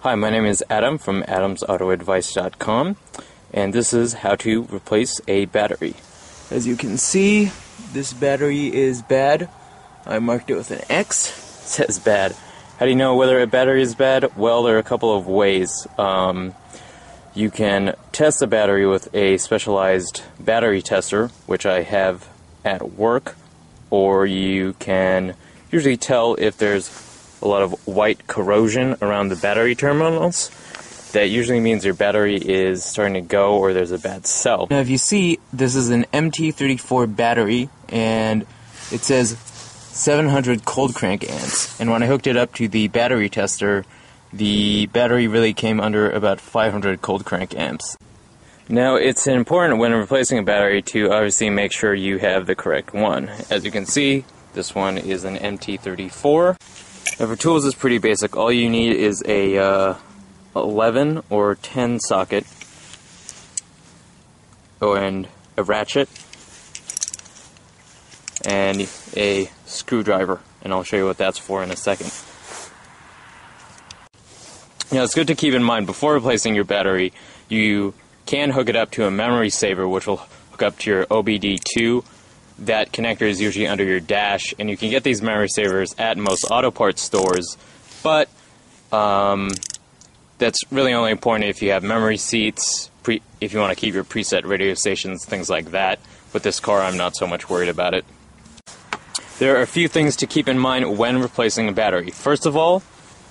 Hi, my name is Adam from adamsautoadvice.com, and this is how to replace a battery. As you can see, this battery is bad. I marked it with an X. It says bad. How do you know whether a battery is bad? Well, there are a couple of ways. You can test the battery with a specialized battery tester, which I have at work, or you can usually tell if there's a lot of white corrosion around the battery terminals. That usually means your battery is starting to go or there's a bad cell. Now if you see, this is an MT34 battery and it says 700 cold crank amps, and when I hooked it up to the battery tester, the battery really came under about 500 cold crank amps. Now it's important when replacing a battery to obviously make sure you have the correct one. As you can see, this one is an MT34. Now for tools, it's pretty basic. All you need is a 11 or 10 socket, and a ratchet, and a screwdriver, and I'll show you what that's for in a second. Now it's good to keep in mind, before replacing your battery, you can hook it up to a memory saver, which will hook up to your OBD2. That connector is usually under your dash, and you can get these memory savers at most auto parts stores, but that's really only important if you have memory seats, if you want to keep your preset radio stations, things like that. With this car, I'm not so much worried about it. There are a few things to keep in mind when replacing a battery. First of all,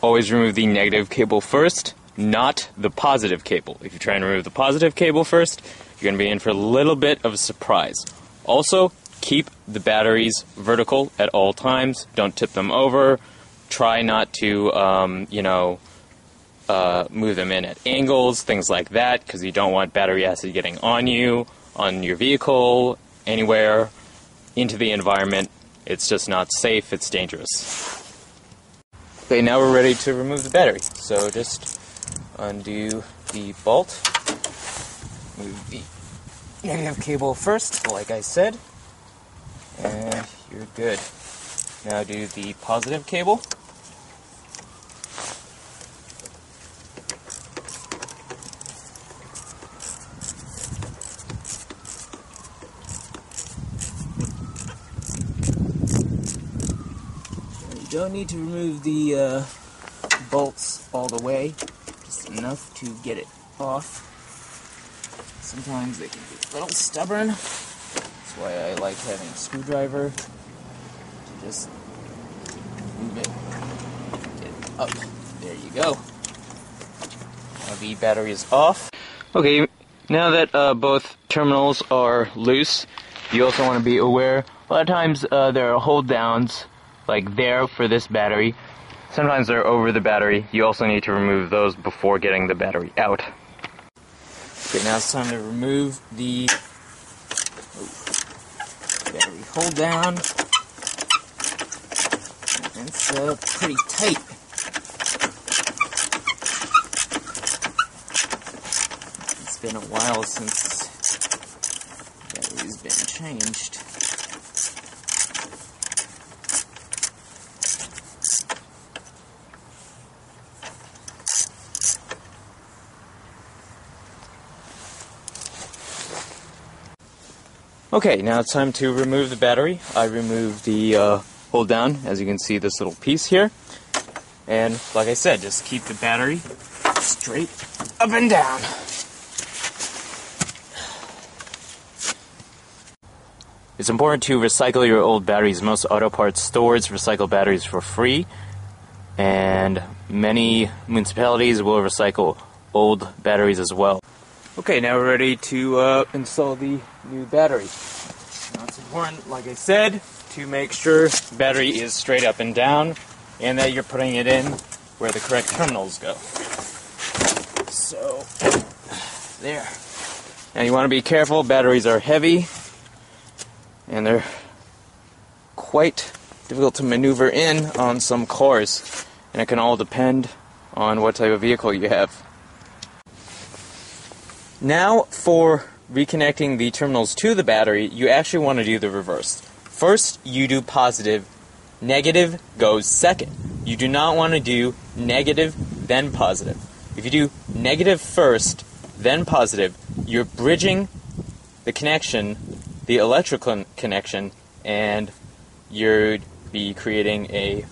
always remove the negative cable first, not the positive cable. If you try and remove the positive cable first, you're going to be in for a little bit of a surprise. Also, keep the batteries vertical at all times. Don't tip them over. Try not to, move them in at angles, things like that, because you don't want battery acid getting on you, on your vehicle, anywhere, into the environment. It's just not safe. It's dangerous. Okay, now we're ready to remove the battery. So just undo the bolt. Move the negative cable first, like I said. And you're good. Now do the positive cable. You don't need to remove the bolts all the way, just enough to get it off. Sometimes they can be a little stubborn. That's why I like having a screwdriver to just move it, get it up. There you go. Now the battery is off. Okay, now that both terminals are loose, you also want to be aware, a lot of times there are hold downs, like there for this battery. Sometimes they're over the battery. You also need to remove those before getting the battery out. Okay, now it's time to remove the battery hold down. It's pretty tight. It's been a while since the battery's been changed. Okay, now it's time to remove the battery. I removed the hold down, as you can see, this little piece here. And like I said, just keep the battery straight up and down. It's important to recycle your old batteries. Most auto parts stores recycle batteries for free, and many municipalities will recycle old batteries as well. Okay, now we're ready to install the new battery. Now it's important, like I said, to make sure the battery is straight up and down and that you're putting it in where the correct terminals go. So, there. Now you want to be careful, batteries are heavy and they're quite difficult to maneuver in on some cars, and it can all depend on what type of vehicle you have. Now for reconnecting the terminals to the battery, you actually want to do the reverse. First, you do positive, negative goes second. You do not want to do negative, then positive. If you do negative first, then positive, you're bridging the connection, the electrical connection, and you'd be creating a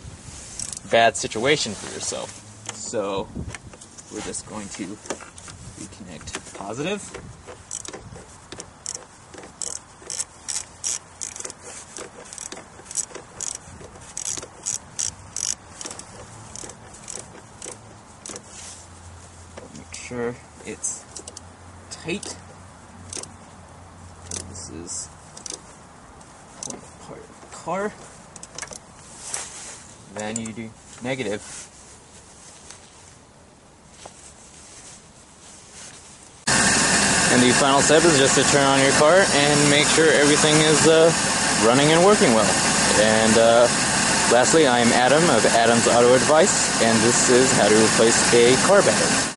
bad situation for yourself. So we're just going to reconnect positive. Make sure it's tight. This is point part of the car. Then you do negative. And the final step is just to turn on your car and make sure everything is running and working well. And lastly, I am Adam of Adam's Auto Advice, and this is how to replace a car battery.